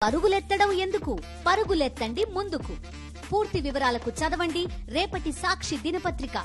పరుగులెత్తడం ఎందుకు, పరుగులెత్తండి ముందుకు. పూర్తి వివరాలకు చదవండి రేపటి సాక్షి దినపత్రిక.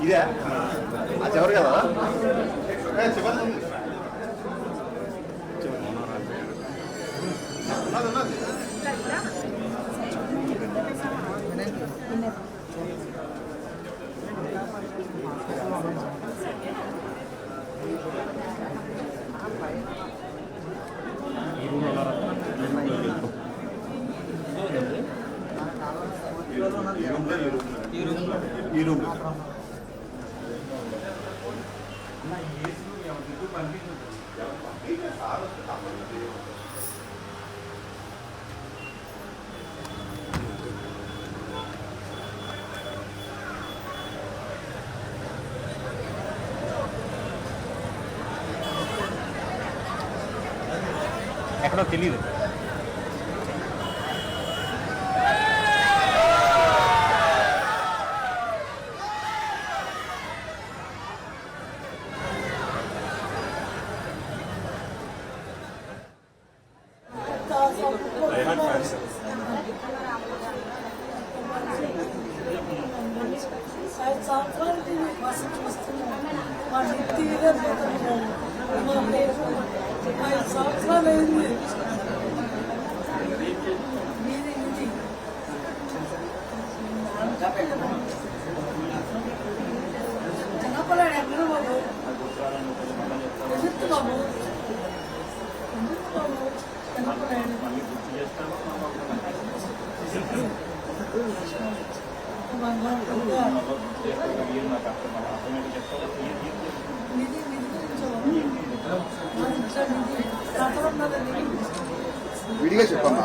ఇదే ఎవరు కదా ఈ రూమ్ ఎక్కడో తెలియదు. విడిగా చెప్పమ్మా.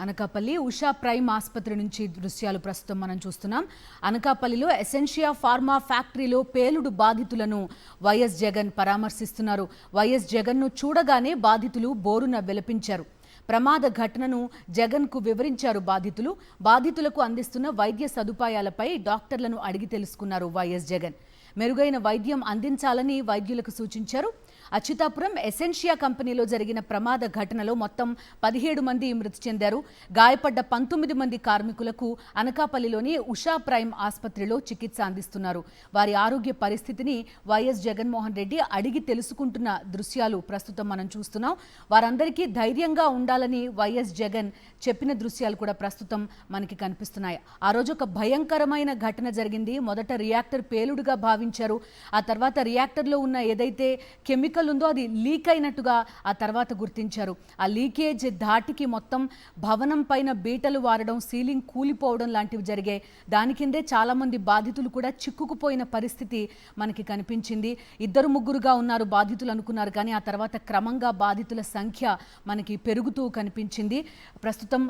అనకాపల్లి ఉషా ప్రైమ్ ఆసుపత్రి నుంచి దృశ్యాలు ప్రస్తుతం మనం చూస్తున్నాం. అనకాపల్లిలో ఎసెన్షియా ఫార్మా ఫ్యాక్టరీలో పేలుడు బాధితులను వైఎస్ జగన్ పరామర్శిస్తున్నారు. వైఎస్ జగన్ను చూడగానే బాధితులు బోరున విలపించారు. ప్రమాద ఘటనను జగన్కు వివరించారు బాధితులు. బాధితులకు అందిస్తున్న వైద్య సదుపాయాలపై డాక్టర్లను అడిగి తెలుసుకున్నారు వైఎస్ జగన్. మెరుగైన వైద్యం అందించాలని వైద్యులకు సూచించారు. అచ్యుతాపురం ఎసెన్షియా కంపెనీలో జరిగిన ప్రమాద ఘటనలో మొత్తం 17 మంది మృతి చెందారు. గాయపడ్డ 19 మంది కార్మికులకు అనకాపల్లిలోని ఉషా ప్రైమ్ ఆసుపత్రిలో చికిత్స అందిస్తున్నారు. వారి ఆరోగ్య పరిస్థితిని వైఎస్ జగన్మోహన్ రెడ్డి అడిగి తెలుసుకుంటున్న దృశ్యాలు ప్రస్తుతం మనం చూస్తున్నాం. వారందరికీ ధైర్యంగా ఉండాలని వైఎస్ జగన్ చెప్పిన దృశ్యాలు కూడా ప్రస్తుతం మనకి కనిపిస్తున్నాయి. ఆ రోజు ఒక భయంకరమైన ఘటన జరిగింది. మొదట రియాక్టర్ పేలుడుగా భావించారు. ఆ తర్వాత రియాక్టర్లో ఉన్న ఏదైతే కెమికల్ ఉందో అది లీక్ అయినట్టుగా ఆ తర్వాత గుర్తించారు. ఆ లీకేజ్ ధాటికి మొత్తం భవనం పైన బీటలు వారడం, సీలింగ్ కూలిపోవడం లాంటివి జరిగాయి. దాని కిందే చాలా మంది బాధితులు కూడా చిక్కుకుపోయిన పరిస్థితి మనకి కనిపించింది. 2-3గా ఉన్నారు బాధితులు అనుకున్నారు, కానీ ఆ తర్వాత క్రమంగా బాధితుల సంఖ్య మనకి పెరుగుతూ కనిపించింది. ప్రస్తుతం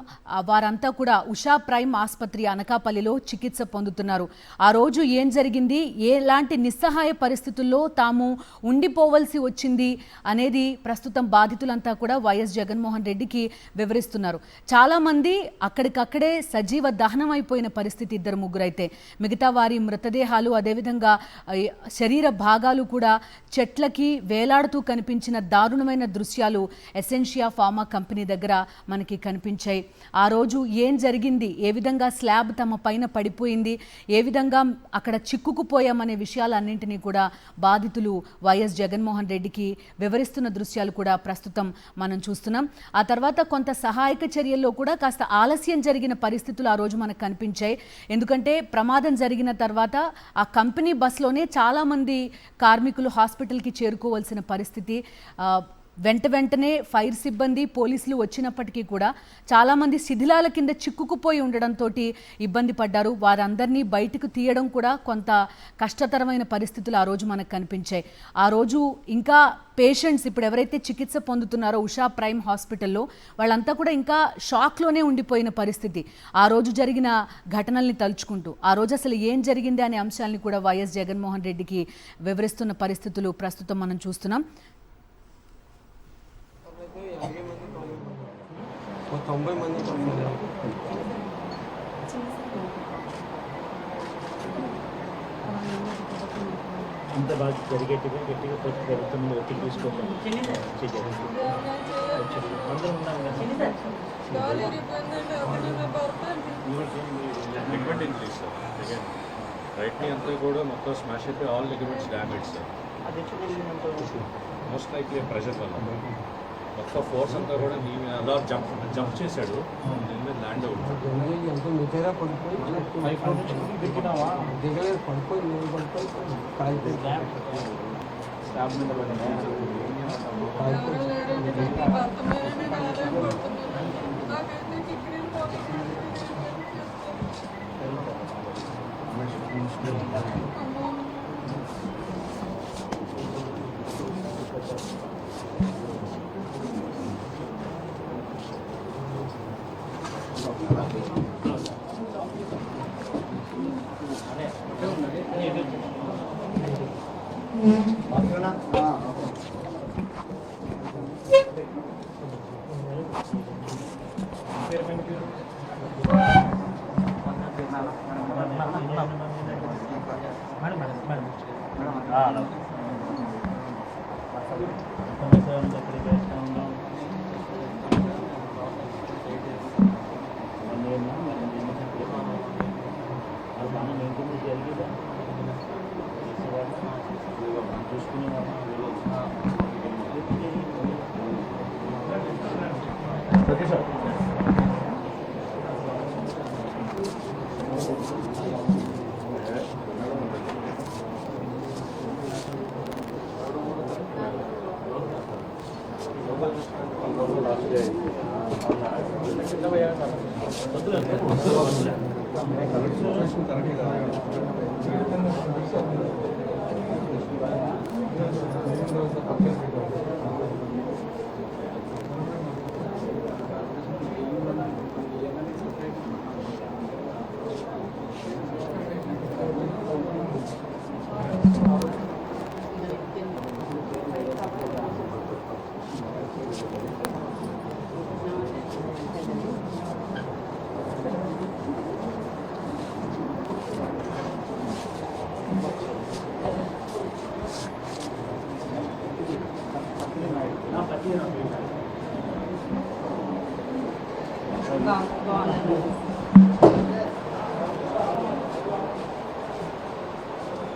వారంతా కూడా ఉషా ప్రైమ్ ఆసుపత్రి అనకాపల్లిలో చికిత్స పొందుతున్నారు. ఆ రోజు ఏం జరిగింది, ఎలాంటి నిస్సహాయ పరిస్థితుల్లో తాము ఉండిపోవలసి వచ్చింది అనేది ప్రస్తుతం బాధితులంతా కూడా వైఎస్ జగన్మోహన్ రెడ్డికి వివరిస్తున్నారు. చాలా మంది అక్కడికక్కడే సజీవ దహనం అయిపోయిన పరిస్థితి 2-3 అయితే, మిగతా వారి మృతదేహాలు అదేవిధంగా శరీర భాగాలు కూడా చెట్లకి వేలాడుతూ కనిపించిన దారుణమైన దృశ్యాలు ఎసెన్షియా ఫార్మా కంపెనీ దగ్గర మనకి కనిపించాయి. ఆ రోజు ఏం జరిగింది, ఏ విధంగా స్లాబ్ తమ పైన పడిపోయింది, ఏ విధంగా అక్కడ చిక్కుకుపోయామనే విషయాలన్నింటినీ కూడా బాధితులు వైఎస్ జగన్మోహన్ రెడ్డికి వివరిస్తున్న దృశ్యాలు కూడా ప్రస్తుతం మనం చూస్తున్నాం. ఆ తర్వాత కొంత సహాయక చర్యల్లో కూడా కాస్త ఆలస్యం జరిగిన పరిస్థితులు ఆ రోజు మనకు కనిపించాయి. ఎందుకంటే ప్రమాదం జరిగిన తర్వాత ఆ కంపెనీ బస్లోనే చాలా మంది కార్మికులు హాస్పిటల్కి చేరుకోవాల్సిన పరిస్థితి. వెంటనే ఫైర్ సిబ్బంది, పోలీసులు వచ్చినప్పటికీ కూడా చాలామంది శిథిలాల కింద చిక్కుకుపోయి ఉండడంతో ఇబ్బంది పడ్డారు. వారందరినీ బయటకు తీయడం కూడా కొంత కష్టతరమైన పరిస్థితులు ఆ రోజు మనకు కనిపించాయి. ఆ రోజు ఇంకా పేషెంట్స్ ఇప్పుడు ఎవరైతే చికిత్స పొందుతున్నారో ఉషా ప్రైమ్ హాస్పిటల్లో వాళ్ళంతా కూడా ఇంకా షాక్లోనే ఉండిపోయిన పరిస్థితి. ఆ రోజు జరిగిన ఘటనల్ని తలుచుకుంటూ ఆ రోజు అసలు ఏం జరిగింది అనే అంశాలని కూడా వైఎస్ జగన్మోహన్ రెడ్డికి వివరిస్తున్న పరిస్థితులు ప్రస్తుతం మనం చూస్తున్నాం. 90 మంది అంత బాగా జరిగేట్టుగా గట్టిగా ప్రభుత్వం ఒత్తిడి తీసుకోవడం అందరూ ఉన్నాం లిగ్మెంట్ ఇంక్రీజ్ సార్. అగైన్ రైట్ని అంతా కూడా మొత్తం స్మాష్ అయిపోయి ఆల్ లిగ్మెంట్స్ డ్యామేజ్ సార్. అది మోస్ట్ లైక్లీ ప్రెషర్ వల్ల మొత్తం ఫోర్స్ అంతా కూడా నీ అలా జంప్ చేశాడు, దీని మీద ల్యాండ్ అవుతుంది. ఎంతో మిగతా పడిపోయి దిగలేదు, పడిపోయి కాలిపోయి స్టాప్ మీద సమస్య ఎక్కడికి వేస్తూ ఉన్నాం 1 year నా అది మనం ఏంటంటే జరిగేదా చూసుకునేవాళ్ళం ఓకే సార్ Go on.